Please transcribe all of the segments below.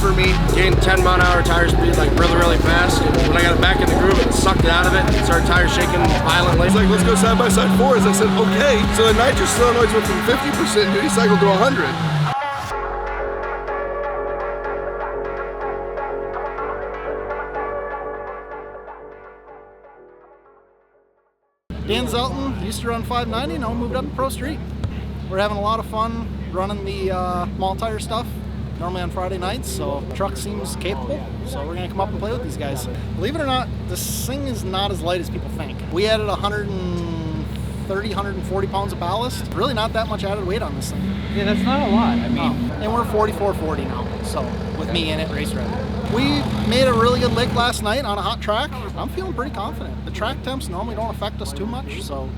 over me, gained 10-mile-an-hour tire speed like really fast. And when I got it back in the groove, it sucked it out of it and started tire shaking violently. He's like, let's go side by side fours. I said, okay. So the nitrous solenoids went from 50% duty cycle to 100. Dan Zelton used to run 590, now moved up to Pro Street. We're having a lot of fun running the mall tire stuff, normally on Friday nights, so the truck seems capable, so we're gonna come up and play with these guys. Believe it or not, this thing is not as light as people think. We added 130, 140 pounds of ballast. Really not that much added weight on this thing. Yeah, that's not a lot. I mean, and we're 4440 now, so with me in it, race ready. We made a really good lick last night on a hot track. I'm feeling pretty confident. The track temps normally don't affect us too much, so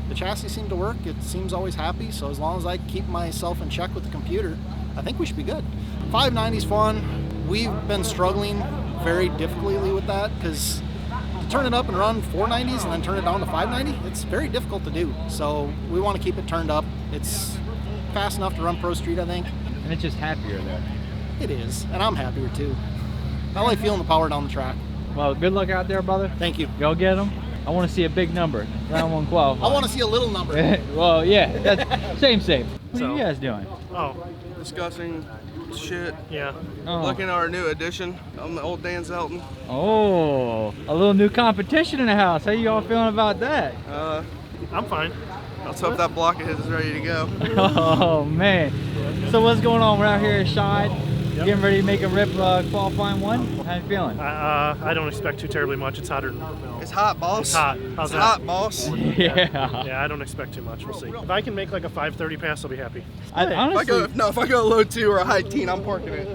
the chassis seemed to work. It seems always happy, so as long as I keep myself in check with the computer, I think we should be good. 590's fun. We've been struggling very difficultly with that because to turn it up and run 490s and then turn it down to 590, it's very difficult to do. So we want to keep it turned up. It's fast enough to run Pro Street, I think. and it's just happier there. It is, and I'm happier too. I like feeling the power down the track. Well, good luck out there, brother. Thank you. Go get them. I want to see a big number. Round one qualifying. I want to see a little number. Well, yeah, that's same. What are you guys doing? Oh, discussing shit. Yeah. Oh. Looking at our new addition on the old Dan Zelton. Oh, a little new competition in the house. How you all feeling about that? I'm fine. Let's hope that block of his is ready to go. Oh man. So what's going on? We're out here at Shide, getting ready to make a rip qualifying one. How you feeling? I don't expect too terribly much. It's hotter. It's hot, boss. It's hot. How's It's that? hot, boss. Yeah. Yeah, I don't expect too much. We'll see. If I can make like a 5:30 pass, I'll be happy. Honestly, If I go low 2 or a high teen, I'm parking it.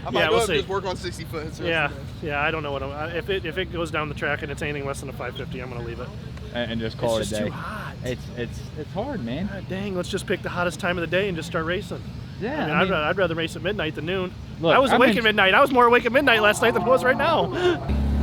I might Yeah, go we'll up see. and just work on 60 foot. Yeah, I don't know what if it goes down the track and it's anything less than a 550, I'm gonna leave it. and just call It's it a just day. too hot. It's hard, man. God dang, let's just pick the hottest time of the day and just start racing. Yeah. I mean, I'd rather race at midnight than noon. Look, I was awake at midnight. I was more awake at midnight last night than I was right now.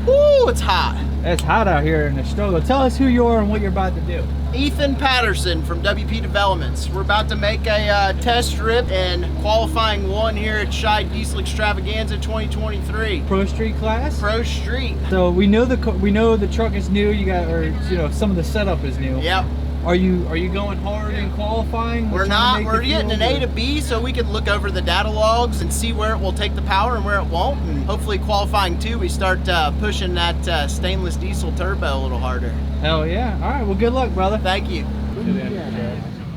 Ooh, it's hot. It's hot out here in the struggle. Tell us who you are and what you're about to do. Ethan Patterson from WP Developments. We're about to make a test rip and qualifying one here at Shide Diesel Extravaganza 2023. Pro Street class. Pro Street. So we know the truck is new. You got, or some of the setup is new. Yep. Are you going hard in qualifying? We're not. We're getting an A to B so we can look over the data logs and see where it will take the power and where it won't. And hopefully qualifying 2, we start pushing that stainless diesel turbo a little harder. Hell yeah. All right. Well, good luck, brother. Thank you.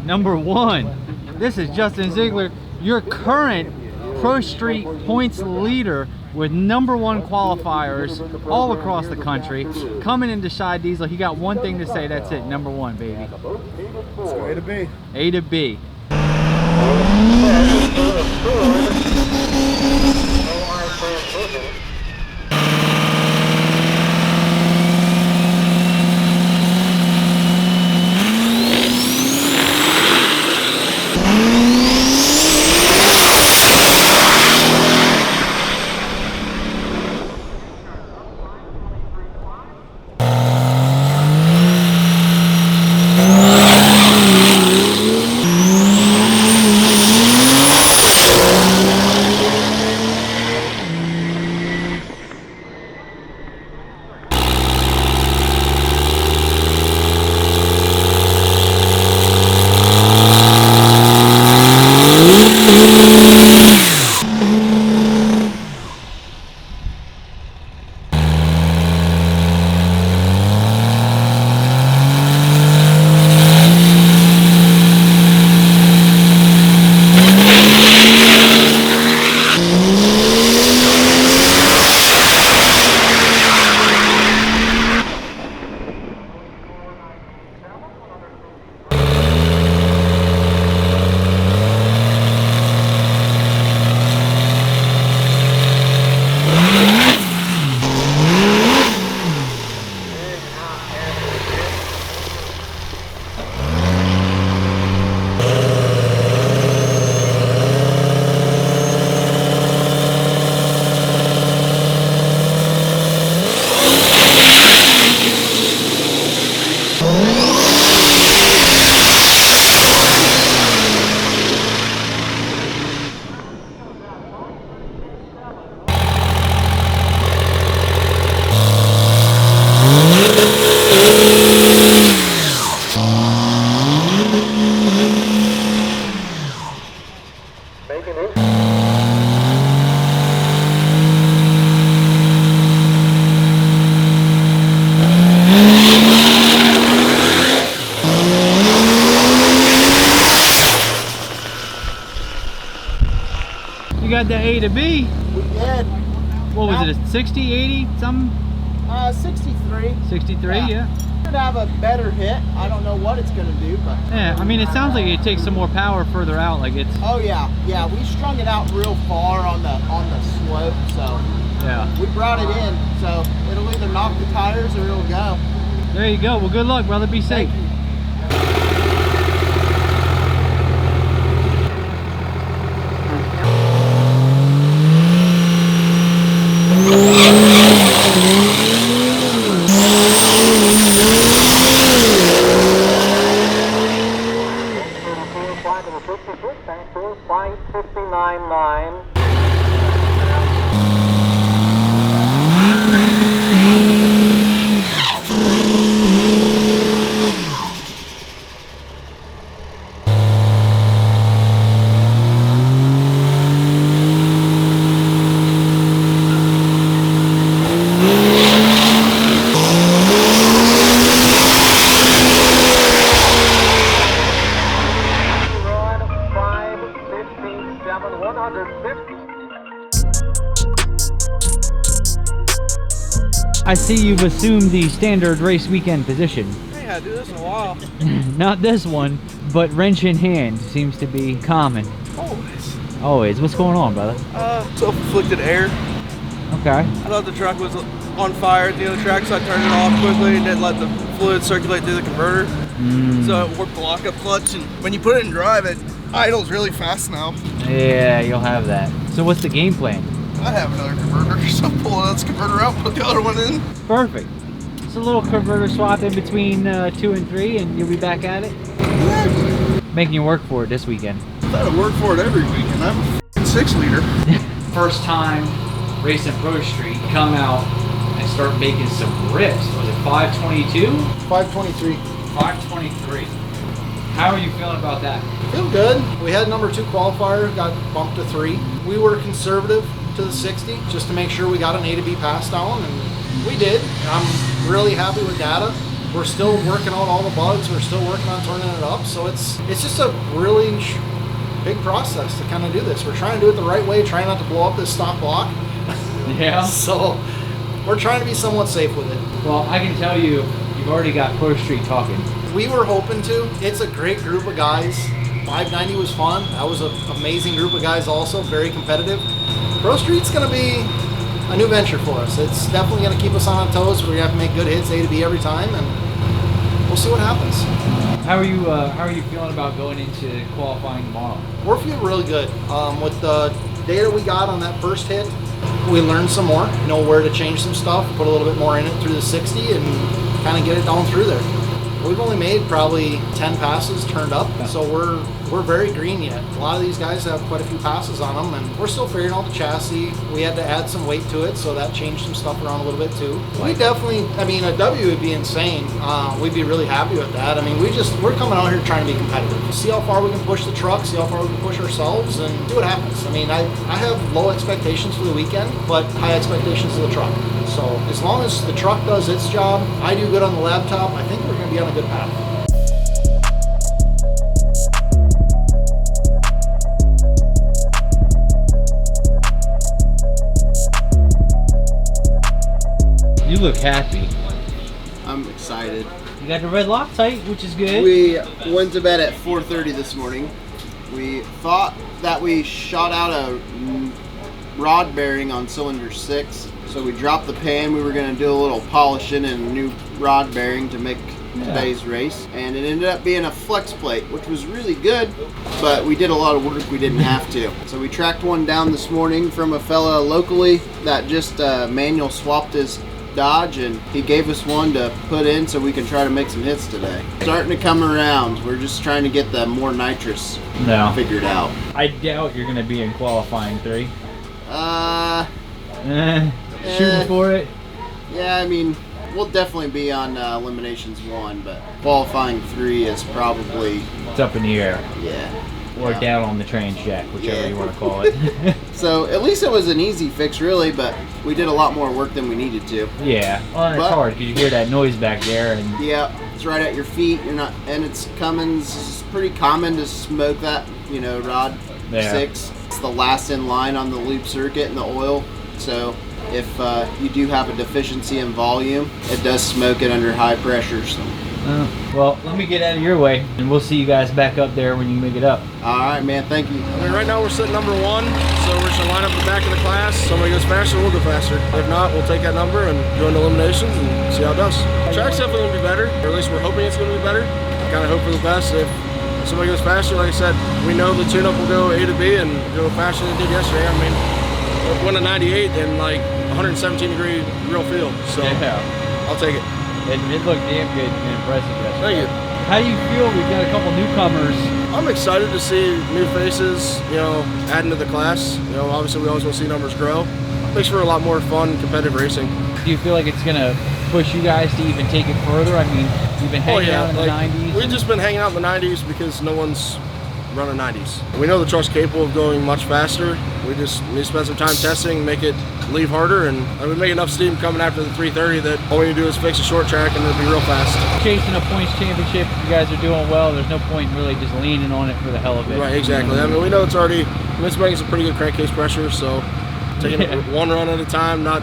Number 1. This is Justin Ziegler, your current Pro Street points leader with #1 qualifiers all across the country. Coming into Shide Diesel, he got one thing to say. That's it. #1, baby. Let's go A to B. A to B. to B. We did. What was it, a 60, 80, something? 63. 63, yeah. Should have a better hit. I don't know what it's gonna do, but. Yeah, I mean, it sounds like it takes some more power further out, like it's... Oh yeah, yeah. We strung it out real far on the slope, so Yeah. we brought it in. So it'll either knock the tires or it'll go. There you go. Well, good luck, brother. Be safe. I see you've assumed the standard race weekend position. Hey, I do this in a while. Not this one, but wrench in hand seems to be common. Always. Always. What's going on, brother? Self-inflicted error. Okay. I thought the truck was on fire at the end of the track, so I turned it off quickly and didn't let the fluid circulate through the converter. So it warped the lockup clutch, and when you put it in drive, it idles really fast now. Yeah, you'll have that. So what's the game plan? I have another converter, so pull this converter out, put the other one in. Perfect. It's a little converter swap in between 2 and 3, and you'll be back at it. Exactly. Making you work for it this weekend. I thought I'd work for it every weekend. I'm a f***ing 6-liter. First time racing Pro Street, come out and start making some rips. Was it 522? 523. 523. How are you feeling about that? Feel good. We had number 2 qualifier, got bumped to 3. We were conservative to the 60 just to make sure we got an A to B pass down, and we did. I'm really happy with data. We're still working out all the bugs. We're still working on turning it up. So it's just a really big process to kind of do this. We're trying to do it the right way, trying not to blow up this stock block. Yeah. So we're trying to be somewhat safe with it. Well, I can tell you, you've already got Pro Street talking. We were hoping to. It's a great group of guys. 590 was fun. That was an amazing group of guys also, very competitive. Pro Street's going to be a new venture for us. It's definitely going to keep us on our toes. We have to make good hits A to B every time, and we'll see what happens. How are you feeling about going into qualifying tomorrow? We're feeling really good. With the data we got on that first hit, we learned some more, know where to change some stuff, put a little bit more in it through the 60 and kind of get it down through there. We've only made probably 10 passes turned up, so we're very green yet. A lot of these guys have quite a few passes on them, and we're still figuring out the chassis. We had to add some weight to it, so that changed some stuff around a little bit too. We definitely, I mean, a W would be insane. We'd be really happy with that. I mean, we're coming out here trying to be competitive. See how far we can push the truck, see how far we can push ourselves, and see what happens. I mean, I have low expectations for the weekend, but high expectations of the truck. So as long as the truck does its job, I do good on the laptop, I think we're going to be on a good path. You look happy. I'm excited. You got the red Loctite, which is good. We went to bed at 4:30 this morning. We thought that we shot out a rod bearing on cylinder 6. So we dropped the pan. We were going to do a little polishing and a new rod bearing to make today's race. And it ended up being a flex plate, which was really good, but we did a lot of work we didn't have to. So we tracked one down this morning from a fella locally that just manual swapped his Dodge, and he gave us one to put in so we can try to make some hits today. Starting to come around. We're just trying to get the more nitrous figured out. I doubt you're going to be in qualifying 3. Shooting for it. Yeah, I mean, we'll definitely be on Eliminations 1, but qualifying 3 is probably... It's up in the air. Yeah. Or down on the train jack, whichever you want to call it. So at least it was an easy fix, really, but we did a lot more work than we needed to. Yeah, well, it's hard because you hear that noise back there, and yeah, it's right at your feet. You're not, and it's Cummins. It's pretty common to smoke that, rod 6. It's the last in line on the loop circuit in the oil. So if you do have a deficiency in volume, it does smoke it under high pressure. So. Well, let me get out of your way, and we'll see you guys back up there when you make it up. All right, man. Thank you. I mean, right now we're sitting number 1, so we're just gonna line up the back of the class. Somebody goes faster, we'll go faster. If not, we'll take that number and go into eliminations and see how it does. Track's definitely gonna be better, or at least we're hoping it's gonna be better. Kind of hope for the best. If somebody goes faster, like I said, we know the tune-up will go A to B and go faster than it did yesterday. I mean, we're winning 98 in like 117-degree real field, so Yeah. I'll take it. It looked damn good and impressive yesterday. Thank you. How do you feel? We've got a couple newcomers. I'm excited to see new faces, you know, adding to the class. You know, obviously we always want to see numbers grow. Makes for a lot more fun, competitive racing. Do you feel like it's gonna push you guys to even take it further? I mean, you've been hanging out in the 90s. We've just been hanging out in the 90s because no one's running 90s. We know the truck's capable of going much faster. We just need to spend some time testing, make it leave harder, and we make enough steam coming after the 330 that all we need to do is fix a short track and it'll be real fast. Chasing a points championship, you guys are doing well. There's no point really just leaning on it for the hell of it. Right, exactly. I mean, we know it's already, it's making some pretty good crankcase pressure, so taking it one run at a time, not,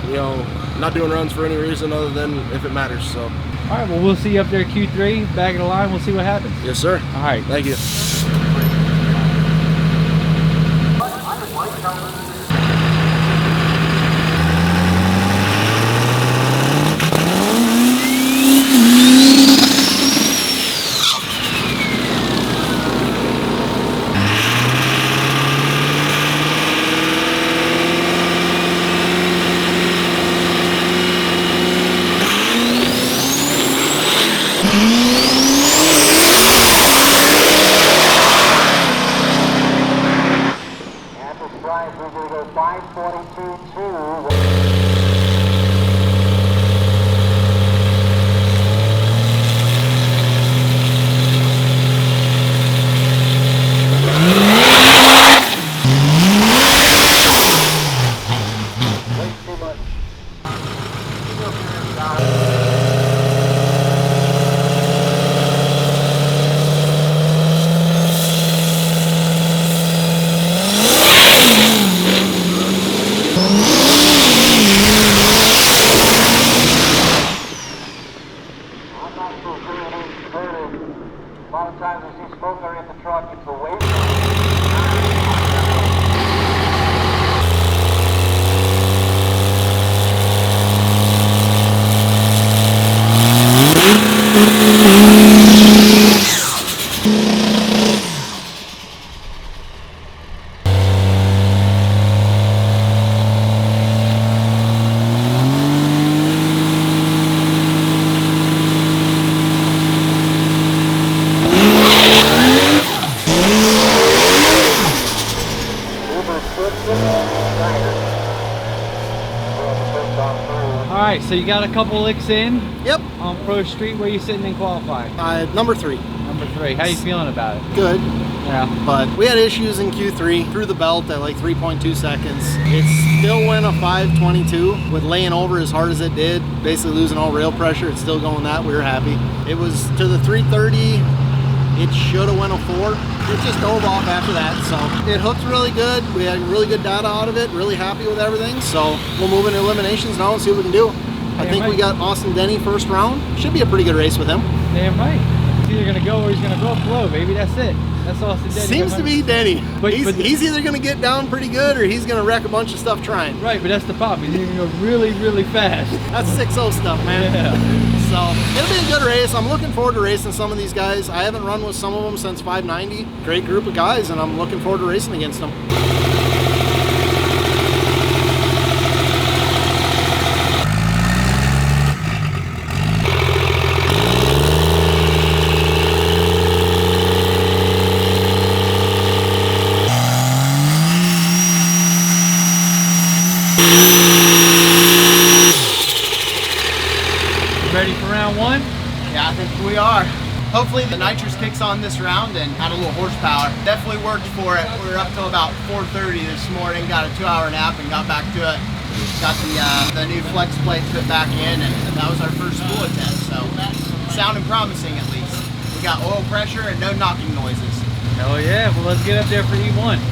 you know, not doing runs for any reason other than if it matters. So. All right, well, we'll see you up there Q3, back of the line. We'll see what happens. Yes, sir. All right. Thank you. We're going to go 542.2. A lot of times I see smoke underneath the truck, it's away Alright, so you got a couple licks in. Yep. On Pro Street. Where you sitting in qualifying? Number 3. Number 3. How you feeling about it? Good. Yeah. But we had issues in Q3 through the belt at like 3.2 seconds. It still went a 522 with laying over as hard as it did, basically losing all rail pressure. It's still going that. We were happy. It was to the 330. It should have went a 4. It just dove off after that. So it hooked really good. We had really good data out of it. Really happy with everything. So we'll move into eliminations now and see what we can do. I think we got Austin Denny first round. Should be a pretty good race with him. Damn right. He's either gonna go or he's gonna go flow, baby. That's it. That's Austin Denny. Seems to be Denny. But he's either gonna get down pretty good or he's gonna wreck a bunch of stuff trying. Right, but that's the problem. He's either gonna go really, really fast. That's 6-0 stuff, man. Yeah. So it'll be a good race. I'm looking forward to racing some of these guys. I haven't run with some of them since 590. Great group of guys, and I'm looking forward to racing against them. Ready for round 1? Yeah, I think we are. Hopefully the nitrous kicks on this round and add a little horsepower. Definitely worked for it. We were up till about 4:30 this morning, got a 2-hour nap and got back to it. Got the new flex plate put back in, and that was our first spool attempt. So sounding promising at least. We got oil pressure and no knocking noises. Hell yeah, well let's get up there for E1.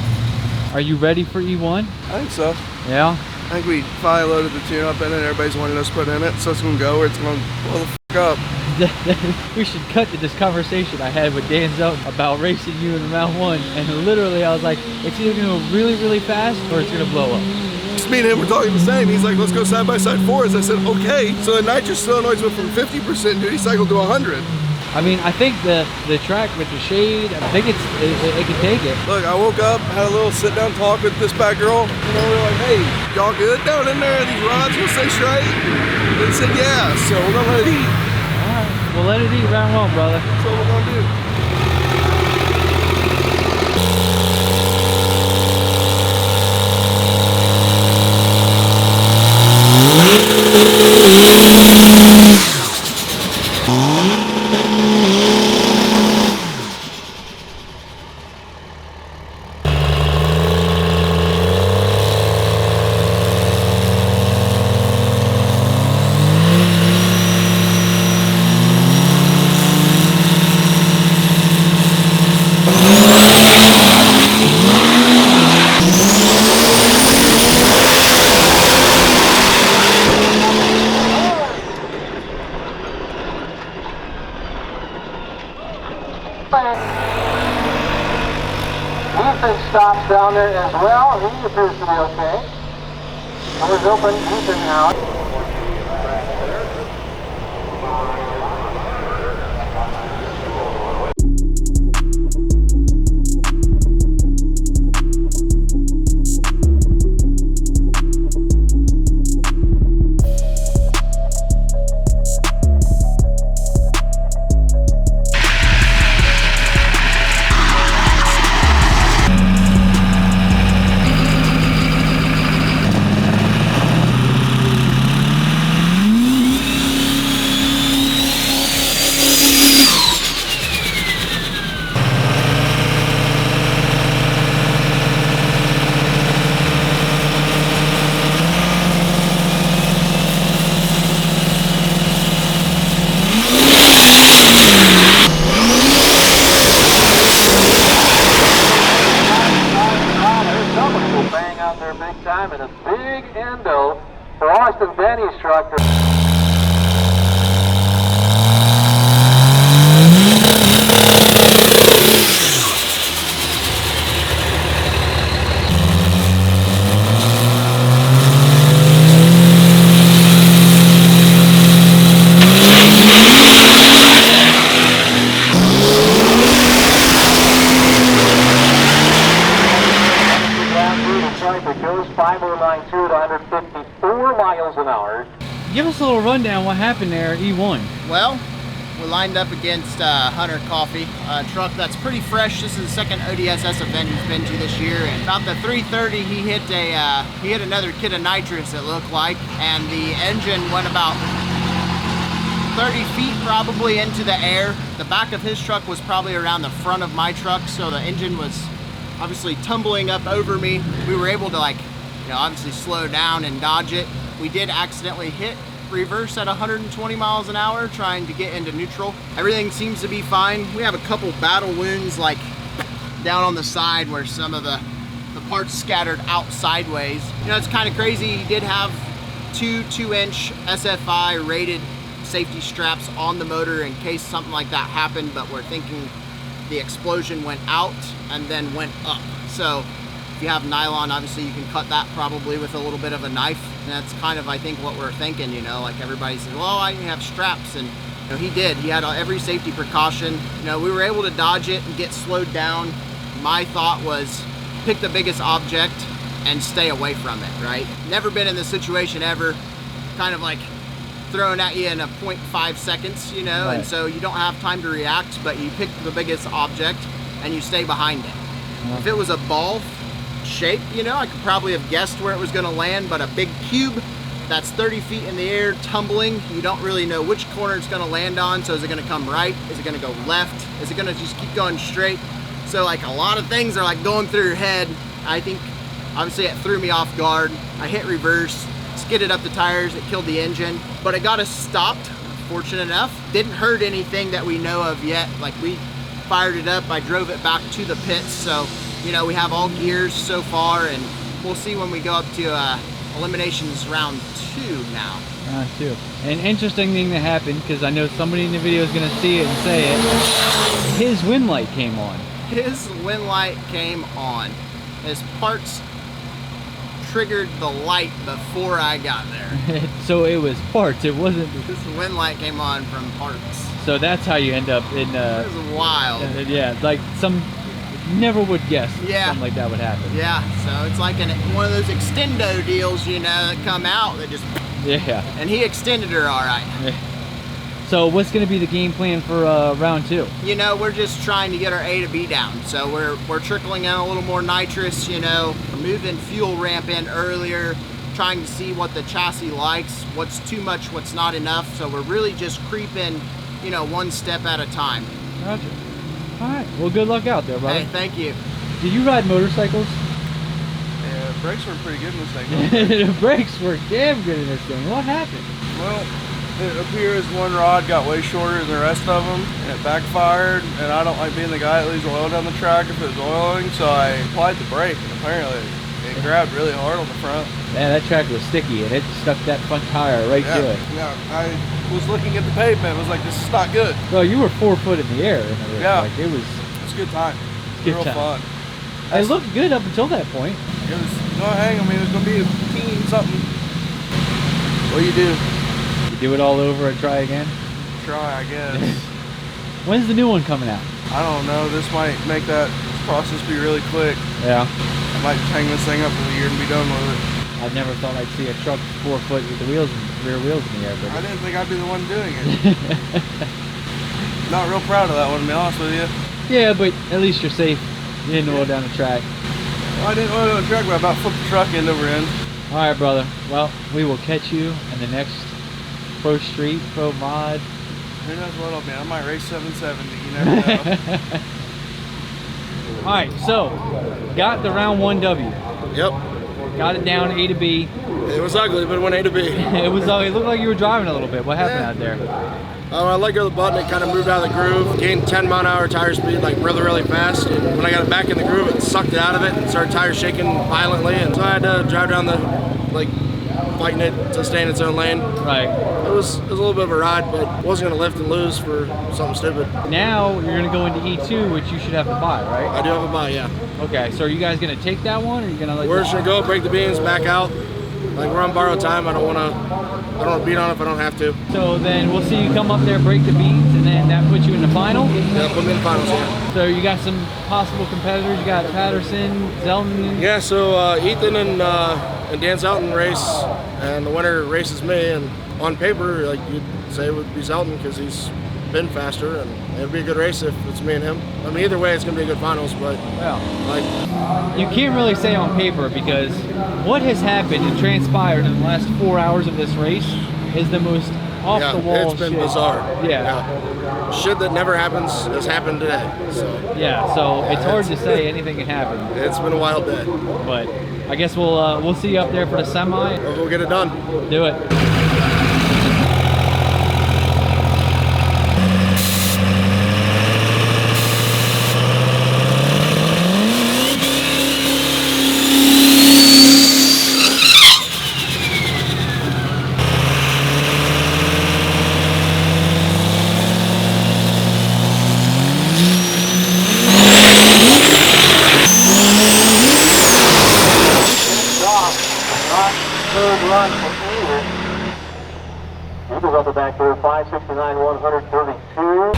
Are you ready for E1? I think so. Yeah? I think we finally loaded the tune-up in it. Everybody's wanting us to put in it, so it's gonna go or it's gonna blow the f up. We should cut to this conversation I had with Dan Zelton about racing you in the Mount 1, and literally I was like, it's either gonna go really, really fast or it's gonna blow up. Just me and him were talking the same. He's like, let's go side by side fours. I said, okay. So the nitrous solenoids went from 50% duty cycle to 100. I mean, I think the track with the shade, I think it can take it. Look, I woke up, had a little sit-down talk with this bad girl. You know, we were like, hey, y'all good down in there? These rods will stay straight? They said, yeah, so we're gonna let it eat. All right, we'll let it eat round one, brother. That's what we're gonna do. Ethan stops down there as well. He appears to be okay. Doors open, Ethan out. Big time and a big endo for Austin Benny's truck. It goes 5092 to 154 miles an hour. Give us a little rundown what happened there at E1. Well, we lined up against Hunter Coffee, a truck that's pretty fresh. This is the second ODSS event he's been to this year. And about the 3:30, he hit another kit of nitrous, it looked like, and the engine went about 30 feet probably into the air. The back of his truck was probably around the front of my truck, so the engine was obviously tumbling up over me. We were able to obviously slow down and dodge it. We did accidentally hit reverse at 120 miles an hour trying to get into neutral. Everything seems to be fine. We have a couple battle wounds like down on the side where some of the parts scattered out sideways. You know, it's kind of crazy. He did have two 2-inch SFI rated safety straps on the motor in case something like that happened, but we're thinking the explosion went out and then went up. So if you have nylon, obviously you can cut that probably with a little bit of a knife. And that's kind of, I think, what we're thinking, you know, like everybody says, well, I have straps. And you know, he did. He had every safety precaution. You know, we were able to dodge it and get slowed down. My thought was pick the biggest object and stay away from it, right? Never been in this situation ever. Kind of like thrown at you in a 0.5 seconds, you know, right. And so you don't have time to react, but you pick the biggest object and you stay behind it. Yeah. If it was a ball shape, you know, I could probably have guessed where it was gonna land, but a big cube that's 30 feet in the air tumbling, you don't really know which corner it's gonna land on. So is it gonna come right? Is it gonna go left? Is it gonna just keep going straight? So like a lot of things are like going through your head. I think obviously it threw me off guard. I hit reverse, skidded up the tires, it killed the engine, but it got us stopped, fortunate enough. Didn't hurt anything that we know of yet. Like we fired it up, I drove it back to the pits, so you know, we have all gears so far, and we'll see when we go up to eliminations round 2 now. Round 2. An interesting thing that happened, because I know somebody in the video is going to see it and say it. His wind light came on. His wind light came on. His parts triggered the light before I got there. So it was parts, it wasn't... This wind light came on from parts. So that's how you end up in... It was wild. Yeah, like some... Never would guess Yeah. something like that would happen. Yeah, so it's like one of those extendo deals, you know, that come out that just... Yeah. And he extended her all right. So what's going to be the game plan for round 2? You know, we're just trying to get our A to B down. So we're trickling in a little more nitrous, you know, moving fuel ramp in earlier, trying to see what the chassis likes, what's too much, what's not enough. So we're really just creeping, you know, one step at a time. Gotcha. All right. Well, good luck out there, brother. Hey, thank you. Did you ride motorcycles? Yeah, brakes were pretty good in this thing. The brakes were damn good in this thing. What happened? Well, it appears one rod got way shorter than the rest of them, and it backfired, and I don't like being the guy that leaves oil down the track if it's oiling, so I applied the brake, and apparently it grabbed really hard on the front. Man, that track was sticky, and it stuck that front tire right to it. Yeah, I was looking at the pavement, it was like, this is not good. Well, you were 4 foot in the air. In the Yeah. Like, it was It's a good time. Good Real time. fun. It looked good up until that point. It was no hang. I mean, it was gonna be a teen something. What do you do? You do it all over and try again? Try, I guess. When's the new one coming out? I don't know. This might make that process be really quick. Yeah. I might hang this thing up for a year and be done with it. I've never thought I'd see a truck 4 foot with the wheels, rear wheels in the air. I But didn't think I'd be the one doing it. Not real proud of that one, to be honest with you. yeah, but at least you're safe. You didn't oil down the track. Well, I didn't oil down the truck, but I about flipped the truck end over end. All right, brother. Well, we will catch you in the next Pro Street, Pro Mod. Who knows what I'll be? I might race 770. You never know. All right, so got the round 1 W. Yep. Got it down A to B. It was ugly, but it went A to B. It was. It looked like you were driving a little bit. What happened out there? I let go of the button, it kind of moved out of the groove, gained 10 mile-an-hour tire speed like really, really fast. And when I got it back in the groove, it sucked it out of it and started tire shaking violently. And so I had to drive down the, like, fighting it to stay in its own lane. Right. It was a little bit of a ride, but wasn't going to lift and lose for something stupid. Now you're going to go into E2, which you should have to buy, right? I do have a buy, yeah. Okay, so are you guys going to take that one, or are you going to let We're just going to go, break the beams, back out. Like, we're on borrowed time. I don't want to beat on it if I don't have to. So then we'll see you come up there, break the beams, and then that puts you in the final? Yeah, put me in the finals, yeah. So you got some possible competitors. You got Patterson, Zeldin. Yeah, so Ethan and Dan Zelton race, and the winner races me. And on paper, like, you'd say it would be Zelton because he's been faster, and it'd be a good race if it's me and him. I mean, either way, it's going to be a good finals, but like, You can't really say on paper, because what has happened and transpired in the last 4 hours of this race is the most off the wall. it's been shit. bizarre. Yeah. Shit that never happens has happened today. So Yeah, so it's hard to say anything can happen. it's been a wild day. But I guess we'll see you up there for the semi. We'll get it done. Do it. Third run for Peter. He was up the back here, 569, 132.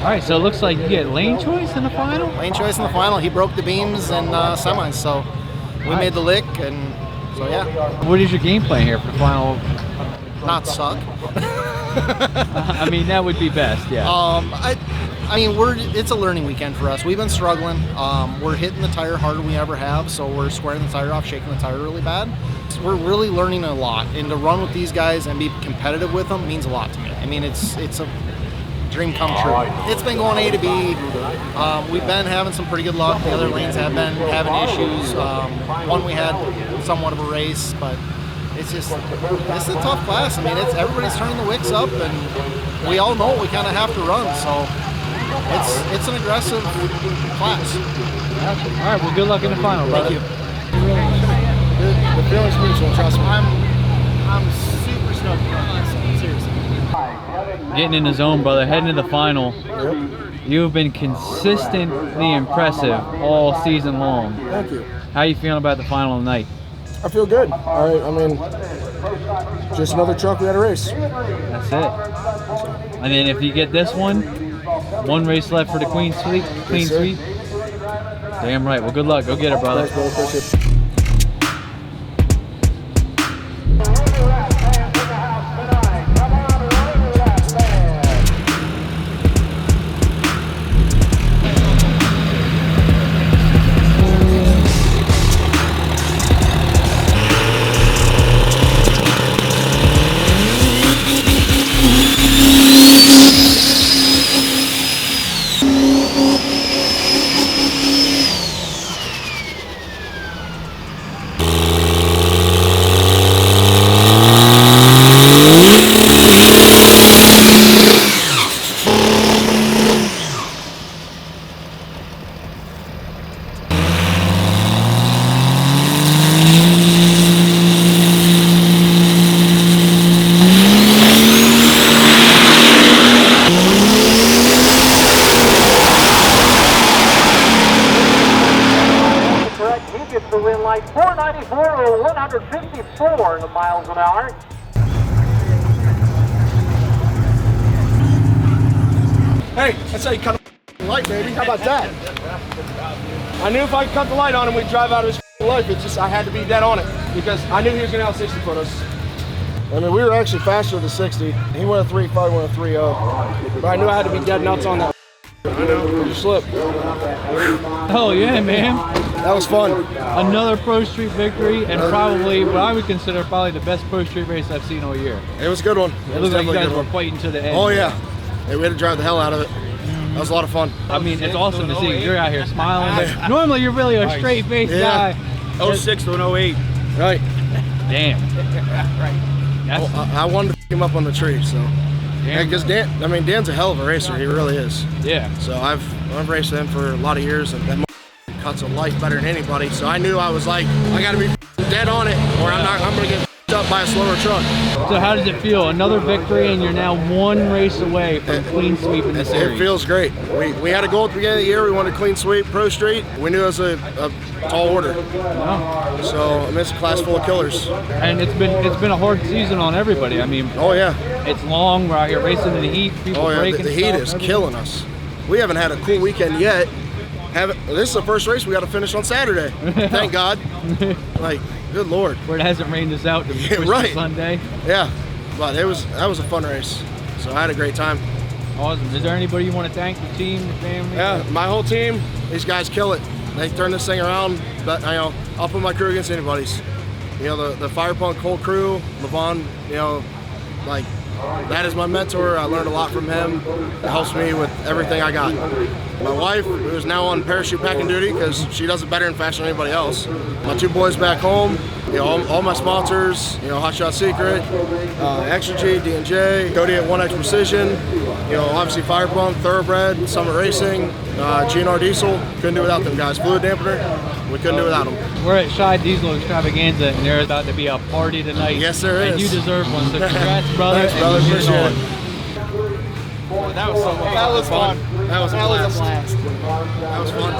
All right, so it looks like you get lane choice in the final? Lane choice in the final. He broke the beams and semis, so we made the lick, and so yeah, What is your game plan here for the final? not suck. I mean, that would be best, yeah. I mean, it's a learning weekend for us. We've been struggling. We're hitting the tire harder than we ever have, so we're squaring the tire off, shaking the tire really bad. So we're really learning a lot, and to run with these guys and be competitive with them means a lot to me. I mean, it's a dream come true. It's been going A to B. We've been having some pretty good luck. The other lanes have been having issues. One we had somewhat of a race, but it's just, it's a tough class. I mean, everybody's turning the wicks up, and we all know what we kind of have to run. So it's an aggressive class. All right, well, good luck in the final, brother. Thank you. The feeling's mutual, trust me. I'm super stoked about this. Seriously. Getting in the zone, brother. Heading to the final. You've been consistently impressive all season long. Thank you. How you feeling about the final tonight? I feel good. I mean, just another truck we had to race. That's it. And then if you get this one race left for the clean sweep. Yes, sir. Damn right. Well, good luck. Go get it, brother. Thanks, brother. Appreciate it. The wind light 494 or 154 miles an hour. Hey, that's how you cut a light, baby. How about that? I knew if I cut the light on him, we'd drive out of his life. It's just I had to be dead on it because I knew he was going to out 60 foot us. I mean, we were actually faster than 60. He went a 3.5, went a 3.0. But I knew I had to be dead nuts on that. I know. You slip. Oh yeah, man. That was fun. Another Pro Street victory, and probably what I would consider probably the best Pro Street race I've seen all year. It was a good one. It looked like you guys were fighting to the end. Oh yeah. Hey, we had to drive the hell out of it. That was a lot of fun. I mean, it's awesome to see you're out here smiling. Normally, you're really a straight-faced guy. 06 to an 08. Right. Damn. I wanted to pick him up on the tree, so. Yeah, because Dan's a hell of a racer. He really is. Yeah. So I've raced him for a lot of years, and that cuts a light better than anybody. So I knew I was like, I got to be dead on it, or I'm gonna get up by a slower truck. So how does it feel? Another victory, and you're now one race away from clean sweep in the series. It feels great. We had a goal at the beginning of the year. We wanted clean sweep, Pro Street. We knew it was a tall order. Wow. So I mean, it's a class full of killers. And it's been a hard season on everybody. I mean, oh yeah, it's long. We're out here racing in the heat. People breaking the heat is killing us. We haven't had a cool weekend yet. This is the first race we got to finish on Saturday. Thank God. Like, good Lord. Where it hasn't rained us out to push right. Sunday. Yeah, but that was a fun race. So I had a great time. Awesome. Is there anybody you want to thank? The team, the family? Yeah, my whole team. These guys kill it. They turn this thing around. But I'll put my crew against anybody's. The Fire Punk whole crew, Levon. Like. That is my mentor. I learned a lot from him. It helps me with everything I got. My wife, who is now on parachute packing duty because she does it better and faster than anybody else. My two boys back home. All my sponsors. Hot Shot Secret, Extra G, D&J, Cody at 1X Precision. Obviously Fire Punk, Thoroughbred, Summit Racing, GNR Diesel. Couldn't do without them guys. Fluid Dampener. We couldn't do without them. We're at Shy Diesel Extravaganza, and there's about to be a party tonight. Yes, there is. And you deserve one. So congrats, brother. Thanks, brother. Appreciate it. That was so much. That was fun. That was a blast. That was fun.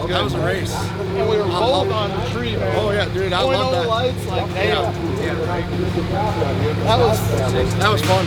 That was a race. And we were both on the tree, man. Oh yeah, dude, I love that. Lights, like, damn. That was fun.